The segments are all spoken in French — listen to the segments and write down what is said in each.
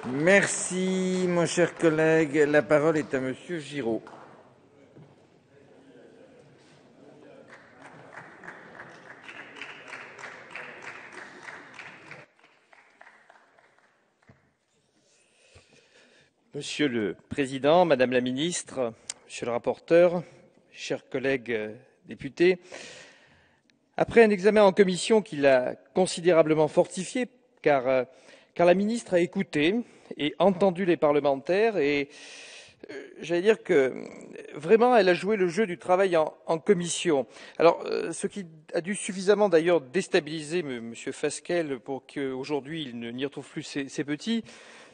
Merci, mon cher collègue. La parole est à Monsieur Giraud. Monsieur le Président, Madame la Ministre, Monsieur le rapporteur, chers collègues députés, après un examen en commission qui l'a considérablement fortifié, car la ministre a écouté et entendu les parlementaires et j'allais dire que vraiment elle a joué le jeu du travail en commission. Alors, ce qui a dû suffisamment d'ailleurs déstabiliser Monsieur Fasquelle pour qu'aujourd'hui il n'y retrouve plus ses petits,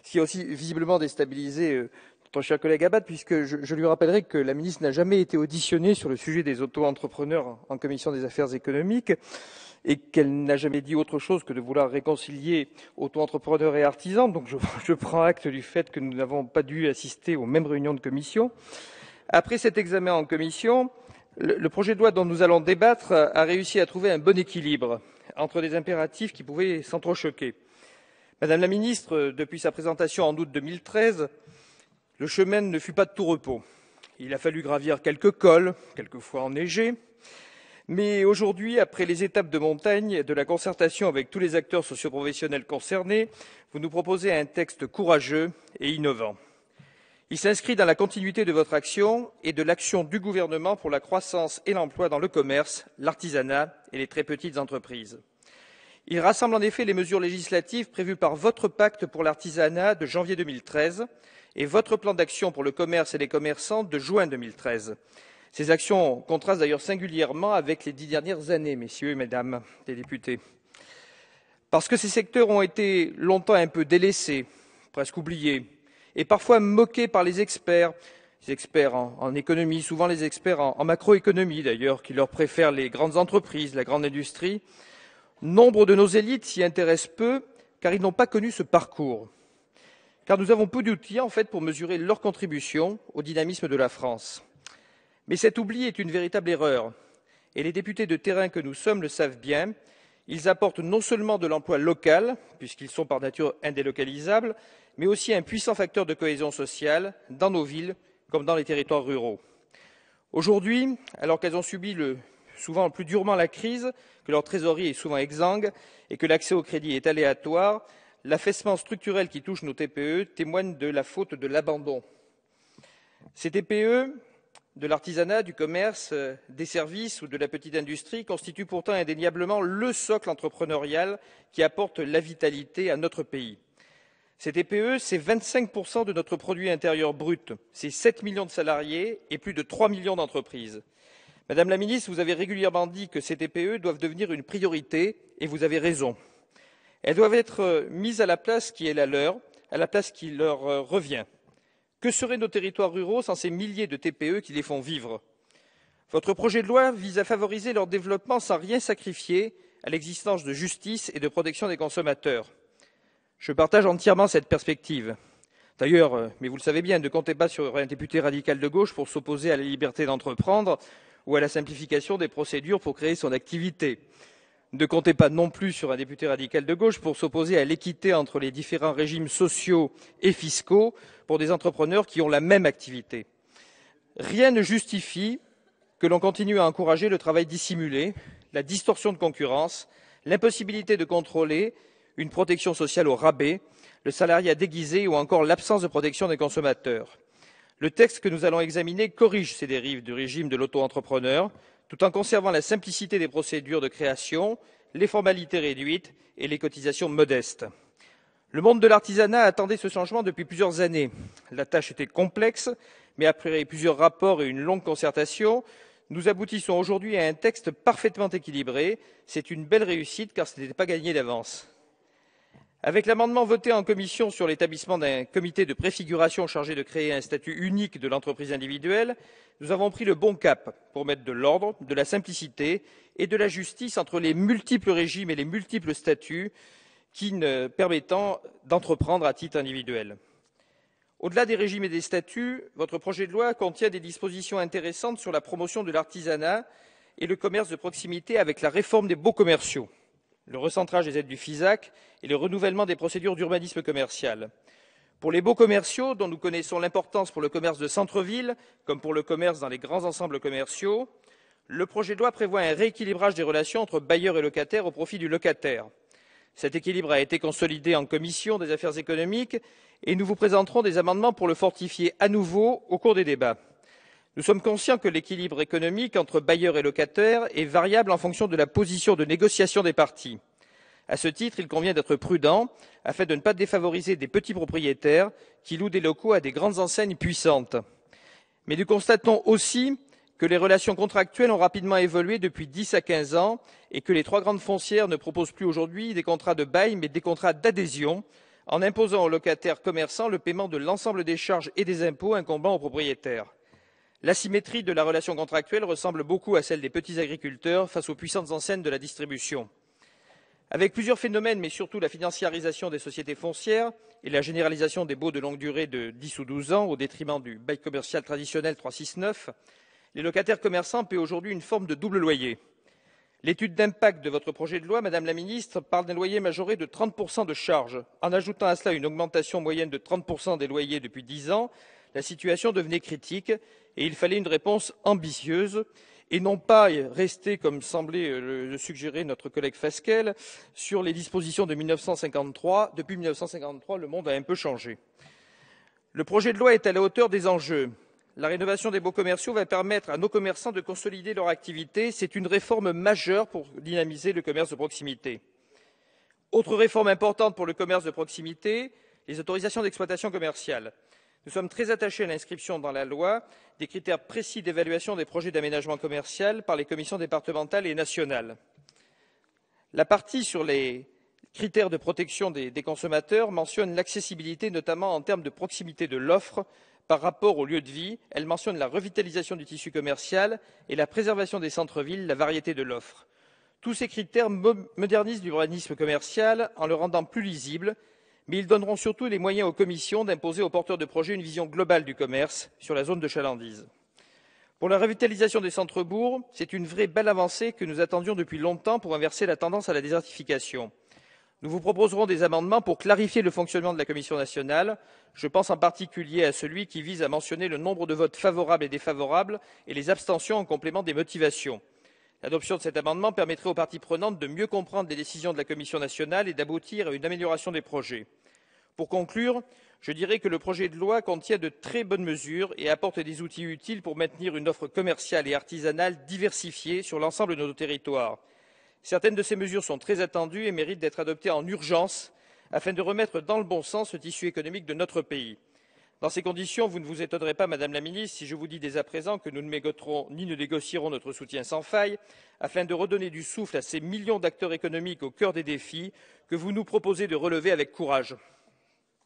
ce qui a aussi visiblement déstabilisé notre cher collègue Abad, puisque je lui rappellerai que la ministre n'a jamais été auditionnée sur le sujet des auto-entrepreneurs en commission des affaires économiques et qu'elle n'a jamais dit autre chose que de vouloir réconcilier auto-entrepreneurs et artisans. Donc je prends acte du fait que nous n'avons pas dû assister aux mêmes réunions de commission. Après cet examen en commission, le projet de loi dont nous allons débattre a réussi à trouver un bon équilibre entre des impératifs qui pouvaient s'entrechoquer. Madame la ministre, depuis sa présentation en août 2013, le chemin ne fut pas de tout repos. Il a fallu gravir quelques cols, quelquefois enneigés, mais aujourd'hui, après les étapes de montagne de la concertation avec tous les acteurs socioprofessionnels concernés, vous nous proposez un texte courageux et innovant. Il s'inscrit dans la continuité de votre action et de l'action du gouvernement pour la croissance et l'emploi dans le commerce, l'artisanat et les très petites entreprises. Il rassemble en effet les mesures législatives prévues par votre pacte pour l'artisanat de janvier 2013 et votre plan d'action pour le commerce et les commerçants de juin 2013. Ces actions contrastent d'ailleurs singulièrement avec les 10 dernières années, messieurs et mesdames les députés. Parce que ces secteurs ont été longtemps un peu délaissés, presque oubliés, et parfois moqués par les experts en économie, souvent les experts en macroéconomie d'ailleurs, qui leur préfèrent les grandes entreprises, la grande industrie. Nombre de nos élites s'y intéressent peu, car ils n'ont pas connu ce parcours. Car nous avons peu d'outils, en fait, pour mesurer leur contribution au dynamisme de la France. Mais cet oubli est une véritable erreur, et les députés de terrain que nous sommes le savent bien. Ils apportent non seulement de l'emploi local, puisqu'ils sont par nature indélocalisables, mais aussi un puissant facteur de cohésion sociale dans nos villes comme dans les territoires ruraux. Aujourd'hui, alors qu'elles ont subi souvent plus durement la crise, que leur trésorerie est souvent exsangue et que l'accès au crédit est aléatoire, l'affaissement structurel qui touche nos TPE témoigne de la faute de l'abandon. Ces TPE, de l'artisanat, du commerce, des services ou de la petite industrie constituent pourtant indéniablement le socle entrepreneurial qui apporte la vitalité à notre pays. Ces TPE, c'est 25% de notre produit intérieur brut, c'est 7 millions de salariés et plus de 3 millions d'entreprises. Madame la ministre, vous avez régulièrement dit que ces TPE doivent devenir une priorité, et vous avez raison. Elles doivent être mises à la place qui est la leur, à la place qui leur revient. Que seraient nos territoires ruraux sans ces milliers de TPE qui les font vivre? Votre projet de loi vise à favoriser leur développement sans rien sacrifier à l'existence de justice et de protection des consommateurs. Je partage entièrement cette perspective. D'ailleurs, mais vous le savez bien, ne comptez pas sur un député radical de gauche pour s'opposer à la liberté d'entreprendre ou à la simplification des procédures pour créer son activité. Ne comptez pas non plus sur un député radical de gauche pour s'opposer à l'équité entre les différents régimes sociaux et fiscaux pour des entrepreneurs qui ont la même activité. Rien ne justifie que l'on continue à encourager le travail dissimulé, la distorsion de concurrence, l'impossibilité de contrôler, une protection sociale au rabais, le salariat déguisé ou encore l'absence de protection des consommateurs. Le texte que nous allons examiner corrige ces dérives du régime de l'auto-entrepreneur, tout en conservant la simplicité des procédures de création, les formalités réduites et les cotisations modestes. Le monde de l'artisanat attendait ce changement depuis plusieurs années. La tâche était complexe, mais après plusieurs rapports et une longue concertation, nous aboutissons aujourd'hui à un texte parfaitement équilibré. C'est une belle réussite car ce n'était pas gagné d'avance. Avec l'amendement voté en commission sur l'établissement d'un comité de préfiguration chargé de créer un statut unique de l'entreprise individuelle, nous avons pris le bon cap pour mettre de l'ordre, de la simplicité et de la justice entre les multiples régimes et les multiples statuts permettant d'entreprendre à titre individuel. Au-delà des régimes et des statuts, votre projet de loi contient des dispositions intéressantes sur la promotion de l'artisanat et le commerce de proximité avec la réforme des baux commerciaux, le recentrage des aides du FISAC et le renouvellement des procédures d'urbanisme commercial. Pour les baux commerciaux, dont nous connaissons l'importance pour le commerce de centre-ville, comme pour le commerce dans les grands ensembles commerciaux, le projet de loi prévoit un rééquilibrage des relations entre bailleurs et locataires au profit du locataire. Cet équilibre a été consolidé en commission des affaires économiques et nous vous présenterons des amendements pour le fortifier à nouveau au cours des débats. Nous sommes conscients que l'équilibre économique entre bailleurs et locataires est variable en fonction de la position de négociation des parties. À ce titre, il convient d'être prudent afin de ne pas défavoriser des petits propriétaires qui louent des locaux à des grandes enseignes puissantes. Mais nous constatons aussi que les relations contractuelles ont rapidement évolué depuis 10 à 15 ans et que les trois grandes foncières ne proposent plus aujourd'hui des contrats de bail mais des contrats d'adhésion en imposant aux locataires commerçants le paiement de l'ensemble des charges et des impôts incombant aux propriétaires. L'asymétrie de la relation contractuelle ressemble beaucoup à celle des petits agriculteurs face aux puissantes enseignes de la distribution. Avec plusieurs phénomènes, mais surtout la financiarisation des sociétés foncières et la généralisation des baux de longue durée de 10 ou 12 ans au détriment du bail commercial traditionnel 369, les locataires commerçants paient aujourd'hui une forme de double loyer. L'étude d'impact de votre projet de loi, Madame la Ministre, parle d'un loyer majoré de 30% de charges. En ajoutant à cela une augmentation moyenne de 30% des loyers depuis 10 ans, la situation devenait critique et il fallait une réponse ambitieuse et non pas rester, comme semblait le suggérer notre collègue Fasquelle, sur les dispositions de 1953. Depuis 1953, le monde a un peu changé. Le projet de loi est à la hauteur des enjeux. La rénovation des baux commerciaux va permettre à nos commerçants de consolider leur activité. C'est une réforme majeure pour dynamiser le commerce de proximité. Autre réforme importante pour le commerce de proximité, les autorisations d'exploitation commerciale. Nous sommes très attachés à l'inscription dans la loi des critères précis d'évaluation des projets d'aménagement commercial par les commissions départementales et nationales. La partie sur les critères de protection des consommateurs mentionne l'accessibilité, notamment en termes de proximité de l'offre par rapport au lieu de vie. Elle mentionne la revitalisation du tissu commercial et la préservation des centres-villes, la variété de l'offre. Tous ces critères modernisent l'urbanisme commercial en le rendant plus lisible, mais ils donneront surtout les moyens aux commissions d'imposer aux porteurs de projets une vision globale du commerce sur la zone de chalandise. Pour la revitalisation des centres-bourgs, c'est une vraie belle avancée que nous attendions depuis longtemps pour inverser la tendance à la désertification. Nous vous proposerons des amendements pour clarifier le fonctionnement de la Commission nationale. Je pense en particulier à celui qui vise à mentionner le nombre de votes favorables et défavorables et les abstentions en complément des motivations. L'adoption de cet amendement permettrait aux parties prenantes de mieux comprendre les décisions de la Commission nationale et d'aboutir à une amélioration des projets. Pour conclure, je dirais que le projet de loi contient de très bonnes mesures et apporte des outils utiles pour maintenir une offre commerciale et artisanale diversifiée sur l'ensemble de nos territoires. Certaines de ces mesures sont très attendues et méritent d'être adoptées en urgence afin de remettre dans le bon sens le tissu économique de notre pays. Dans ces conditions, vous ne vous étonnerez pas, Madame la Ministre, si je vous dis dès à présent que nous ne mégoterons ni ne négocierons notre soutien sans faille afin de redonner du souffle à ces millions d'acteurs économiques au cœur des défis que vous nous proposez de relever avec courage.